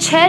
6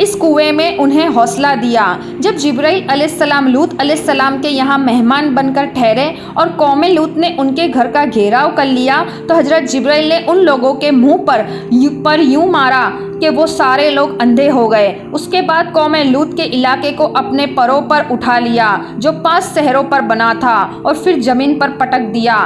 اس کنویں میں انہیں حوصلہ دیا۔ جب جبرائیل علیہ السلام لوط علیہ السلام کے یہاں مہمان بن کر ٹھہرے اور قوم لوط نے ان کے گھر کا گھیراؤ کر لیا تو حضرت جبرائیل نے ان لوگوں کے منہ پر یوں مارا کہ وہ سارے لوگ اندھے ہو گئے۔ اس کے بعد قوم لوط کے علاقے کو اپنے پروں پر اٹھا لیا جو 5 صحروں پر بنا تھا اور پھر زمین پر پٹک دیا۔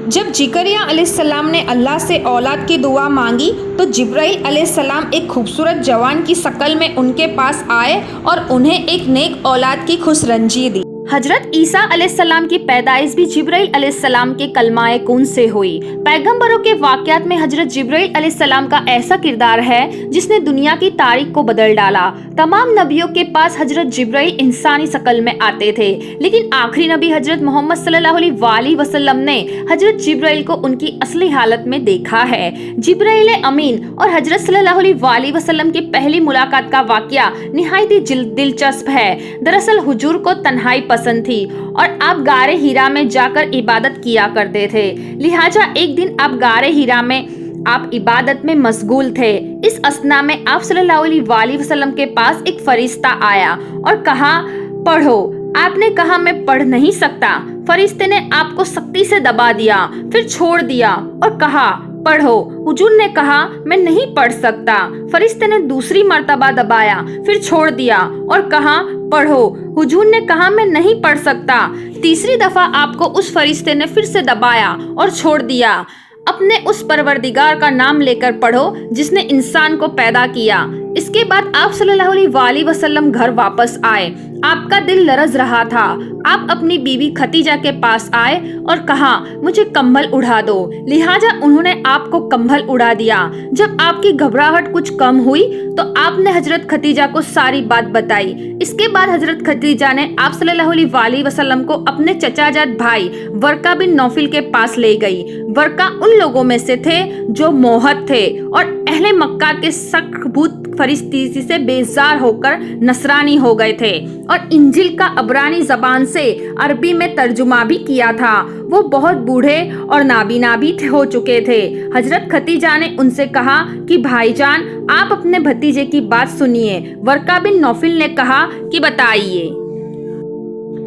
جب زکریا علیہ السلام نے اللہ سے اولاد کی دعا مانگی تو جبرائیل علیہ السلام ایک خوبصورت جوان کی شکل میں ان کے پاس آئے اور انہیں ایک نیک اولاد کی خوش رنجی دی۔ حضرت عیسیٰ علیہ السلام کی پیدائش بھی جبرائیل علیہ السلام کے کلمہ کن سے ہوئی۔ پیغمبروں کے واقعات میں حضرت جبرائیل علیہ السلام کا ایسا کردار ہے جس نے دنیا کی تاریخ کو بدل ڈالا۔ تمام نبیوں کے پاس حضرت جبرائیل انسانی شکل میں آتے تھے، لیکن آخری نبی حضرت محمد صلی اللہ علیہ وسلم نے حضرت جبرائیل کو ان کی اصلی حالت میں دیکھا ہے۔ جبرائیل امین اور حضرت صلی اللہ علیہ وسلم کی پہلی ملاقات کا واقعہ نہایت ہی دلچسپ ہے۔ دراصل حضور کو تنہائی پسند تھی اور آپ غار ہیرا میں جا کر عبادت کیا کرتے تھے، لہٰذا ایک دن آپ غار ہیرا میں عبادت میں مشغول تھے۔ اس اثنا میں آپ صلی اللہ علیہ وسلم کے پاس ایک فرشتہ آیا اور کہا پڑھو۔ آپ نے کہا میں پڑھ نہیں سکتا۔ فرشتے نے آپ کو سختی سے دبا دیا، پھر چھوڑ دیا اور کہا پڑھو۔ حضور نے کہا میں نہیں پڑھ سکتا۔ فرشتے نے دوسری مرتبہ دبایا، پھر چھوڑ دیا اور کہا پڑھو۔ حضور نے کہا میں نہیں پڑھ سکتا۔ تیسری دفعہ آپ کو اس فرشتے نے پھر سے دبایا اور چھوڑ دیا۔ اپنے اس پروردگار کا نام لے کر پڑھو جس نے انسان کو پیدا کیا۔ اس کے بعد آپ صلی اللہ علیہ وسلم گھر واپس آئے۔ آپ کا دل لرز رہا تھا۔ آپ اپنی بیوی خدیجہ کے پاس آئے اور کہا مجھے کمبل اڑا دو، لہٰذا انہوں نے آپ کو کمبل اڑا دیا۔ جب آپ کی گھبراہٹ کچھ کم ہوئی تو آپ نے حضرت خدیجہ کو ساری بات بتائی۔ اس کے بعد حضرت خدیجہ نے آپ صلی اللہ علیہ وسلم کو اپنے چچا جاد بھائی ورقہ بن نوفل کے پاس لے گئی۔ ورقہ ان لوگوں میں سے تھے جو موحد تھے اور اہل مکہ کے شک بت فرشتی سے بیزار ہو کر نصرانی ہو گئے تھے اور انجیل کا عبرانی زبان سے عربی میں ترجمہ بھی کیا تھا۔ وہ بہت بوڑھے اور نابینا بھی ہو چکے تھے۔ حضرت خدیجہ نے ان سے کہا کہ بھائی جان آپ اپنے بھتیجے کی بات سنیے۔ ورقہ بن نوفل نے کہا کہ بتائیے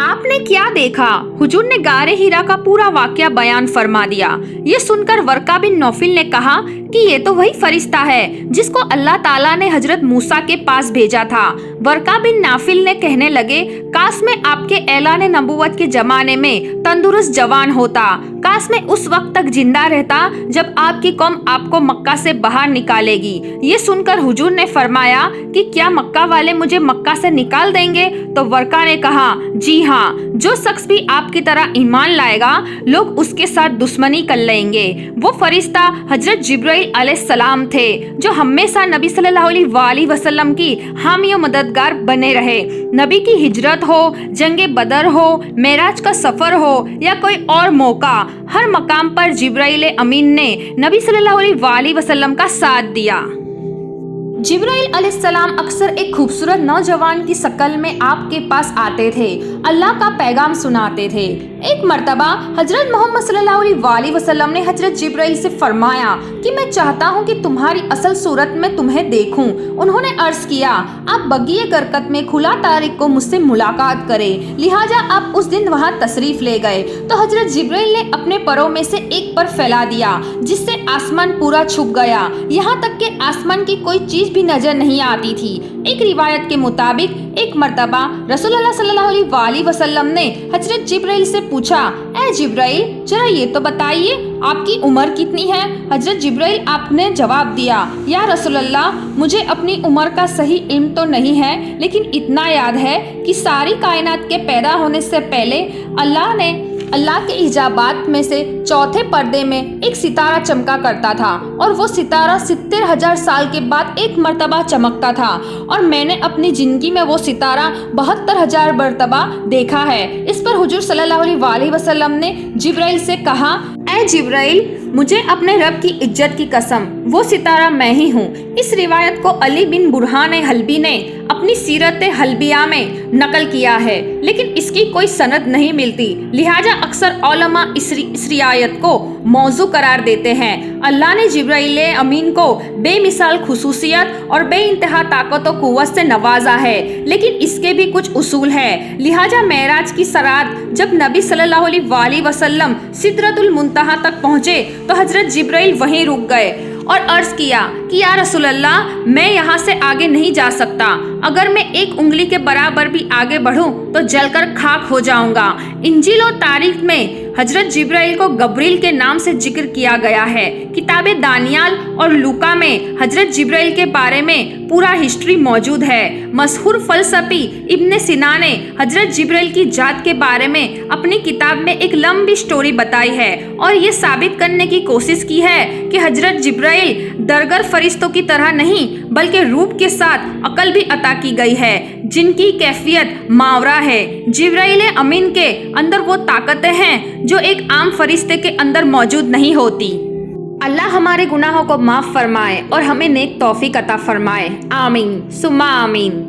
آپ نے کیا دیکھا؟ حضور نے غار ہیرا کا پورا واقعہ بیان فرما دیا۔ یہ سن کر ورقہ بن نوفل نے کہا کہ یہ تو وہی فرشتہ ہے جس کو اللہ تعالیٰ نے حضرت موسیٰ کے پاس بھیجا تھا۔ ورقہ بن نوفل نے کہنے لگے کاش میں آپ کے اعلان نبوت کے زمانے میں تندرست جوان ہوتا، کاش میں اس وقت تک زندہ رہتا جب آپ کی قوم آپ کو مکہ سے باہر نکالے گی۔ یہ سن کر حضور نے فرمایا کہ کیا مکہ والے مجھے مکہ سے نکال دیں گے؟ تو ورقہ نے کہا جی ہاں، جو شخص بھی آپ کی طرح ایمان لائے گا لوگ اس کے ساتھ دشمنی کر لیں گے۔ وہ فرشتہ حضرت جبرائیل علیہ السلام تھے جو ہمیشہ نبی صلی اللہ علیہ وسلم کی حامی و مددگار بنے رہے۔ نبی کی ہجرت ہو، جنگ بدر ہو، معراج کا سفر ہو یا کوئی اور موقع، ہر مقام پر جبرائیل امین نے نبی صلی اللہ علیہ وسلم کا ساتھ دیا۔ جبرائیل علیہ السلام اکثر ایک خوبصورت نوجوان کی شکل میں آپ کے پاس آتے تھے، اللہ کا پیغام سناتے تھے۔ ایک مرتبہ حضرت محمد صلی اللہ علیہ وسلم نے حضرت جبرائیل سے فرمایا کہ میں چاہتا ہوں کہ تمہاری اصل صورت میں تمہیں دیکھوں۔ انہوں نے عرض کیا آپ بقیہ گرکت میں کھلا تاریخ کو مجھ سے ملاقات کریں، لہٰذا آپ اس دن وہاں تشریف لے گئے تو حضرت جبرائیل نے اپنے پروں میں سے ایک پر پھیلا دیا جس سے آسمان پورا چھپ گیا، یہاں تک کہ آسمان کی کوئی چیز بھی نظر نہیں آتی تھی۔ ایک روایت کے مطابق ایک مرتبہ رسول اللہ صلی اللہ علیہ وسلم نے حضرت جبرائیل سے پوچھا اے جبرائیل ذرا یہ تو بتائیے آپ کی عمر کتنی ہے؟ حضرت جبرائیل آپ نے جواب دیا یا رسول اللہ مجھے اپنی عمر کا صحیح علم تو نہیں ہے، لیکن اتنا یاد ہے کہ ساری کائنات کے پیدا ہونے سے پہلے اللہ کے ایجابات میں سے چوتھے پردے میں ایک ستارہ چمکا کرتا تھا اور وہ ستارہ 70,000 سال کے بعد ایک مرتبہ چمکتا تھا، اور میں نے اپنی زندگی میں وہ ستارہ 72,000 مرتبہ دیکھا ہے۔ اس پر حضور صلی اللہ علیہ وسلم نے جبرائیل سے کہا اے جبرائیل مجھے اپنے رب کی عزت کی قسم، وہ ستارہ میں ہی ہوں۔ اس روایت کو علی بن برہان حلبی نے اپنی سیرت حلبیہ میں نقل کیا ہے، لیکن اس کی کوئی سند نہیں ملتی، لہٰذا اکثر علماء اس روایت کو موضوع قرار دیتے ہیں۔ اللہ نے جبرائیل امین کو بے مثال خصوصیت اور بے انتہا طاقت و قوت سے نوازا ہے، لیکن اس کے بھی کچھ اصول ہیں، لہٰذا معراج کی رات جب نبی صلی اللہ علیہ وسلم سدرۃ المنتہا تک پہنچے تو حضرت جبرائیل وہیں رک گئے اور عرض کیا کہ یا رسول اللہ، میں یہاں سے آگے نہیں جا سکتا، اگر میں ایک انگلی کے برابر بھی آگے بڑھوں تو جل کر خاک ہو جاؤں گا۔ انجیل و تاریخ میں حضرت جبرائیل کو گبریل کے نام سے ذکر کیا گیا ہے۔ کتاب دانیال اور لوکا میں حضرت جبرائیل کے بارے میں پورا ہسٹری موجود ہے۔ مشہور فلسفی ابن سینا نے حضرت جبرائیل کی ذات کے بارے میں اپنی کتاب میں ایک لمبی سٹوری بتائی ہے اور یہ ثابت کرنے کی کوشش کی ہے کہ حضرت جبرائیل درگر فرشتوں کی طرح نہیں بلکہ روح کے ساتھ عقل بھی عطا کی گئی ہے، جن کی کیفیت ماورا ہے۔ جبرائیل امین کے اندر وہ طاقتیں ہیں جو ایک عام فرشتے کے اندر موجود نہیں ہوتی۔ اللہ ہمارے گناہوں کو معاف فرمائے اور ہمیں نیک توفیق عطا فرمائے، آمین ثم آمین۔